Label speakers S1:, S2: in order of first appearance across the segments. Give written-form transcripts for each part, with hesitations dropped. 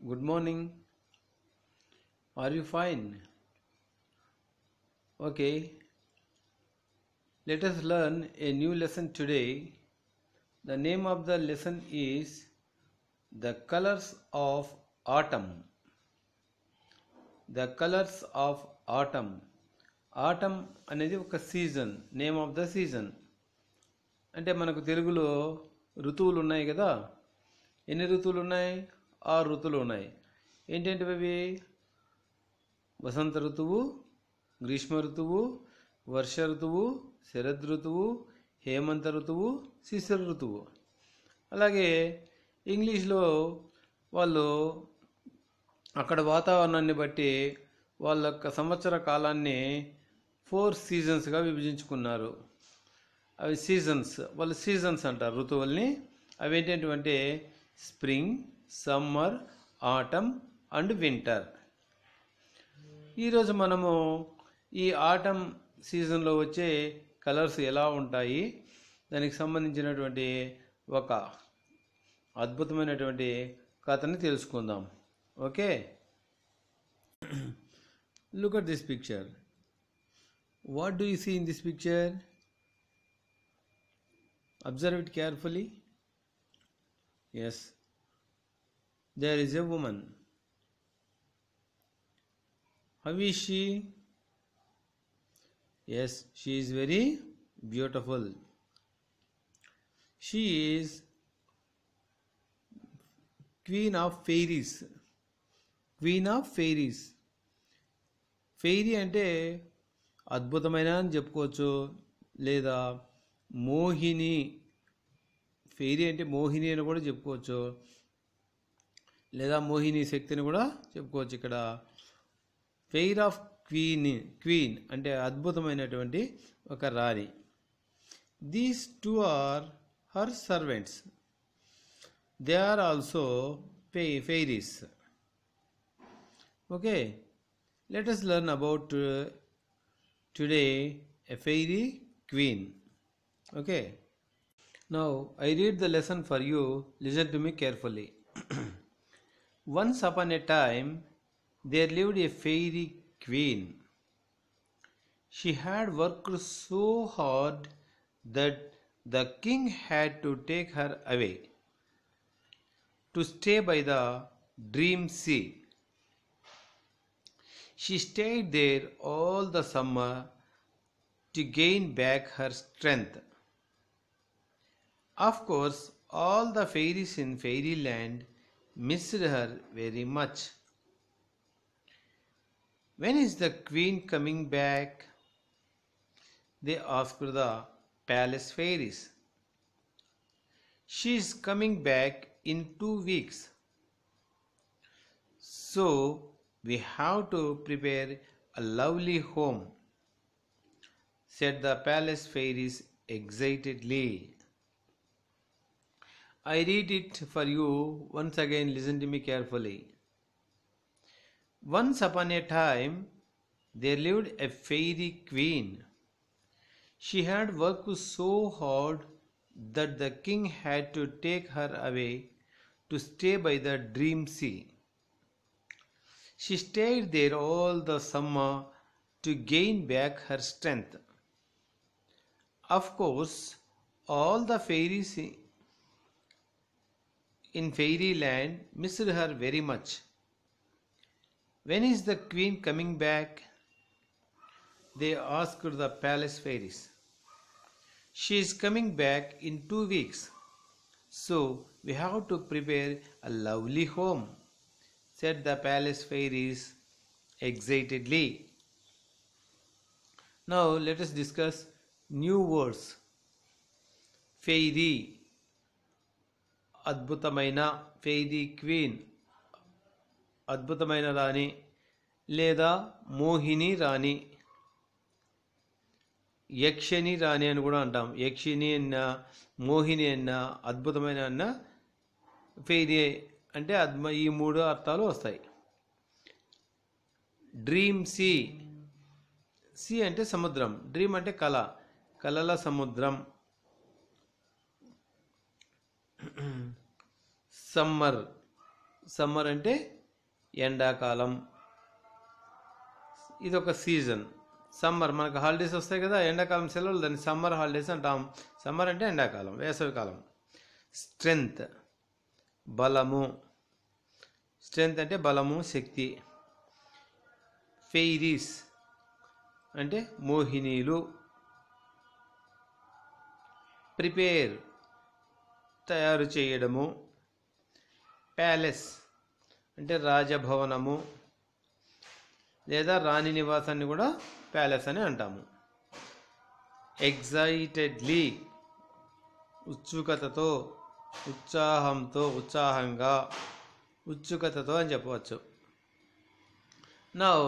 S1: Good morning. Are you fine? Okay. Let us learn a new lesson today. The name of the lesson is The Colors of Autumn. The Colors of Autumn. Atom అనేది ఒక season, name of the season. అంటే మనకు తెలుగులో ఋతువులు ఉన్నాయి కదా. ఎన్ని ఋతువులు ఉన్నాయి? 6 ఋతువులు ఉన్నాయి. ఏంటంటే అవి? వసంత ఋతువు, గ్రీష్మ ఋతువు, వర్ష ఋతువు, శరద్ ఋతువు, హేమంత ఋతువు, శిశిర ఋతువు. అలాగే ఇంగ్లీష్లో వాళ్ళు అక్కడ వాతావరణాన్ని బట్టి వాళ్ళ యొక్క సంవత్సర కాలాన్ని 4 సీజన్స్గా విభజించుకున్నారు. అవి సీజన్స్, వాళ్ళు సీజన్స్ అంటారు ఋతువుల్ని. అవి ఏంటంటే spring, summer, atom and winter. ఈరోజు మనము ఈ ఆటమ్ సీజన్లో వచ్చే కలర్స్ ఎలా ఉంటాయి, దానికి సంబంధించినటువంటి ఒక అద్భుతమైనటువంటి కథని తెలుసుకుందాం. Okay, look at this picture. What do you see in this picture? Observe it carefully. Yes, there is a woman. How is she? Yes, she is very beautiful. She is queen of fairies. Queen of fairies. Fairy అంటే అద్భుతమైన అని చెప్పుకోవచ్చు, లేదా Mohini. Fairy అంటే మోహిని అని కూడా చెప్పుకోవచ్చు, లేదా మోహిని శక్తిని కూడా చెప్పుకోవచ్చు. ఇక్కడ ఫెయిర్ ఆఫ్ క్వీన్ అంటే అద్భుతమైనటువంటి ఒక రాణి. These two are her servants. They are also fairies. Okay, let us learn about today a fairy queen. Okay, now I read the lesson for you. Listen to me carefully. Once upon a time there lived a fairy queen. She had worked so hard that the king had to take her away to stay by the dream sea. She stayed there all the summer to gain back her strength. Of course, all the fairies in fairyland missed her very much. When is the queen coming back? They asked the palace fairies. She is coming back in 2 weeks. So we have to prepare a lovely home, said the palace fairies excitedly. I read it for you once again. Listen to me carefully. Once upon a time there lived a fairy queen. She had worked so hard that the king had to take her away to stay by the dream sea. She stayed there all the summer to gain back her strength. Of course, all the fairies in fairyland missed her very much. When is the queen coming back? They asked the palace fairies. She is coming back in 2 weeks. So we have to prepare a lovely home, said the palace fairies excitedly. Now let us discuss new words. Fairy, అద్భుతమైన, fairy queen అద్భుతమైన రాణి, లేదా మోహిని రాణి, యక్షిణి రాణి అని కూడా అంటాం. యక్షిణి అన్న, మోహిని అన్న, అద్భుతమైన అన్న, ఫెయిరీ అంటే ఈ 3 అర్థాలు వస్తాయి. Dream see. సీ అంటే సముద్రం, డ్రీమ్ అంటే కళ, కళల సముద్రం. సమ్మర్. సమ్మర్ అంటే ఎండాకాలం, ఇది ఒక సీజన్. సమ్మర్, మనకు హాలిడేస్ వస్తాయి కదా, ఎండాకాలం సెలవులు, దాన్ని సమ్మర్ హాలిడేస్ అంటాం. సమ్మర్ అంటే ఎండాకాలం, వేసవికాలం. స్ట్రెంగ్త్, బలము. స్ట్రెంగ్త్ అంటే బలము, శక్తి. ఫెయిరీస్ అంటే మోహినీలు. ప్రిపేర్ తయారు చేయడము. ప్యాలెస్ అంటే రాజభవనము లేదా రాణి నివాసాన్ని కూడా ప్యాలెస్ అని అంటాము. ఎగ్జైటెడ్లీ ఉత్సుకతతో, ఉత్సాహంతో, ఉత్సాహంగా, ఉత్సుకతతో అని చెప్పవచ్చు. Now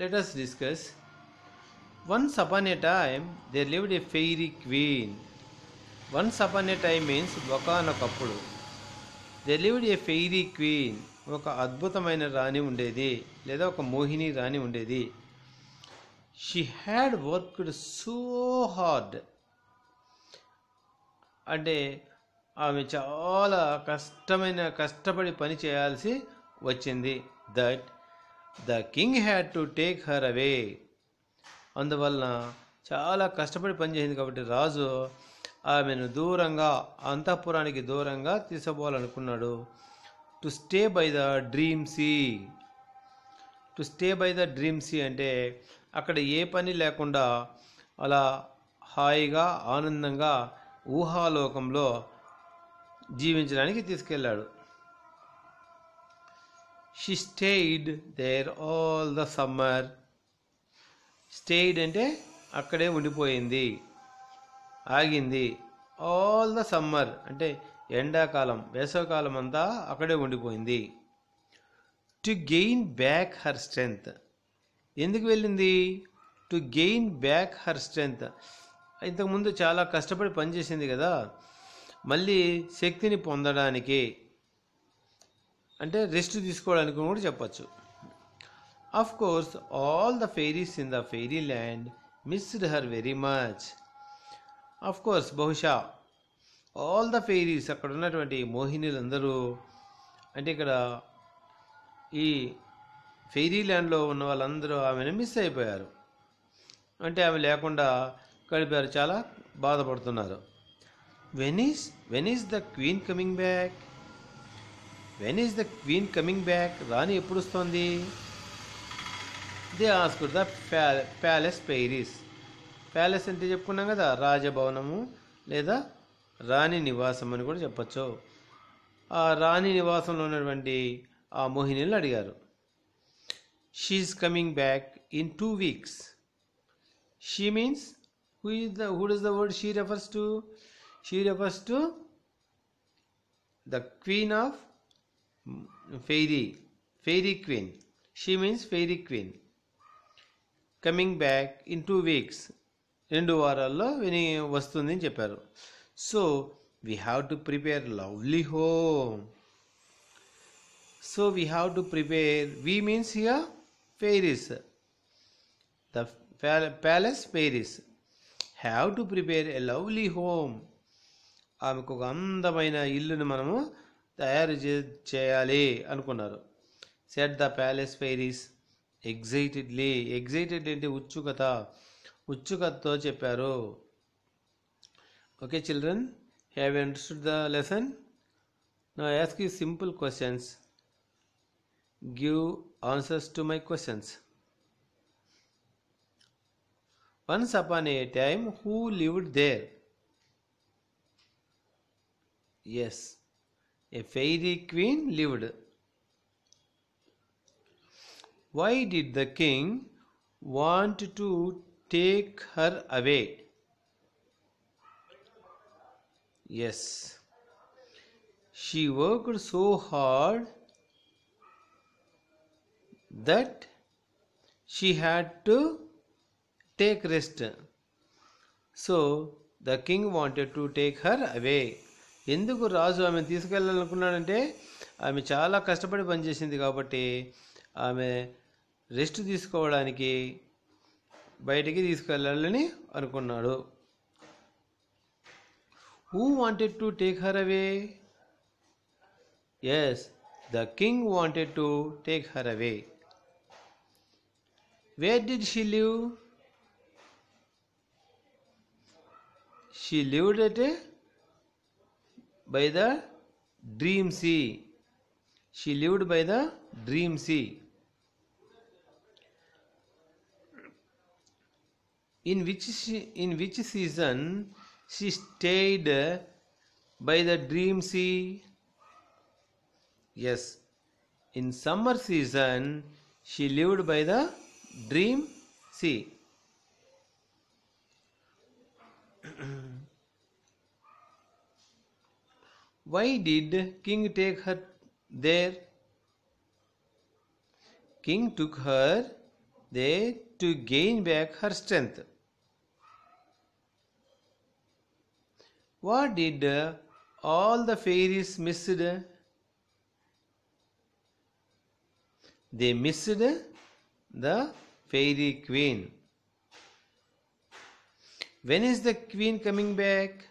S1: let us discuss. Once upon a time there lived a fairy queen. Once upon a time means ఒకనొకప్పుడు. There lived a fairy queen. ఒక అద్భుతమైన రాణి ఉండేది లేదా ఒక మోహిని రాణి ఉండేది. She had worked so hard. అంటే ఆమె చాలా కష్టపడి పని చేయాల్సి వచ్చింది. That the king had to take her away. అందువలన చాలా కష్టపడి పనిచేసింది కాబట్టి రాజు ఆమెను దూరంగా, అంతఃపురానికి దూరంగా తీసుకోవాలనుకున్నాడు. To stay by the dream sea. To stay by the dream sea అంటే అక్కడ ఏ పని లేకుండా అలా హాయిగా, ఆనందంగా ఊహాలోకంలో జీవించడానికి తీసుకెళ్ళాడు. She stayed there all the summer. Stayed అంటే అక్కడే ఉండిపోయింది, ఆగింది. ఆల్ ద సమ్మర్ అంటే ఎండాకాలం, వేసవికాలం అంతా అక్కడే ఉండిపోయింది. To gain back her strength. ఎందుకు వెళ్ళింది? To gain back her strength. ఇంతకుముందు చాలా కష్టపడి పనిచేసింది కదా, మళ్ళీ శక్తిని పొందడానికి, అంటే రెస్ట్ తీసుకోవడానికి కూడా చెప్పచ్చు. Of course, all the fairies in the fairyland missed her very much. Of course, బహుశా all the fairies, అక్కడ ఉన్నటువంటి మోహినీలందరూ, అంటే ఇక్కడ ఈ ఫెయిరీల్యాండ్లో ఉన్న వాళ్ళందరూ ఆమెను మిస్ అయిపోయారు. అంటే ఆమె లేకుండా గడిపారు, చాలా బాధపడుతున్నారు. When is the queen coming back? When is the queen coming back? రాణి ఎప్పుడు వస్తుంది? They asked the palace fairies. Palace అంటే చెప్పుకున్నాం కదా, రాజభవనము లేదా రాణి నివాసం అని కూడా చెప్పచ్చు. ఆ రాణి నివాసంలో ఉన్నటువంటి ఆ మోహినీలు అడిగారు. She is coming back in 2 weeks. She means who does the word she refers to? She refers to the queen of fairy queen. She means fairy queen. Coming back in 2 weeks. 2 వారాల్లో వస్తుంది అని చెప్పారు. So we have to prepare lovely home. So we have to prepare, we means here fairies, the palace fairies have to prepare a lovely home. ఆమెకు ఒక అందమైన ఇల్లుని మనము తయారు చేయాలి అనుకున్నారు. Set the palace fairies excitedly. Excited అంటే ఉత్సుకతతో చెప్పారు. Okay children, have you understood the lesson? Now I ask you simple questions. Give answers to my questions. Once upon a time, who lived there? Yes, a fairy queen lived. Why did the king want to take her away? Yes, she worked so hard that she had to take rest. So the king wanted to take her away. ఎందుకు రాజు ఆమెను తీసుకెళ్ళాలనుకున్నాడంటే ఆమె చాలా కష్టపడి పనిచేసింది కాబట్టి ఆమె rest తీసుకోవడానికి బయటికి తీసుకెళ్ళాలని అనుకున్నాడు. Who wanted to take her away? Yes, The king wanted to take her away. Where did she live? She lived by the dream sea. She lived by the dream sea. In which season she stayed by the dream sea? Yes, in summer season she lived by the dream sea. Why did king take her there? King took her there to gain back her strength. What did all the fairies missed? They missed the fairy queen. When is the queen coming back?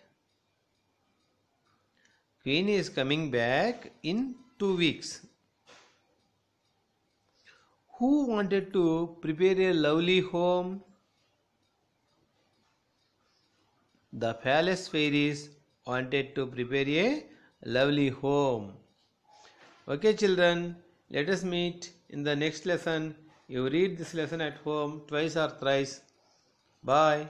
S1: Queen is coming back in 2 weeks. Who wanted to prepare a lovely home? The palace fairies wanted to prepare a lovely home. Okay, children, let us meet in the next lesson. You read this lesson at home twice or thrice. Bye.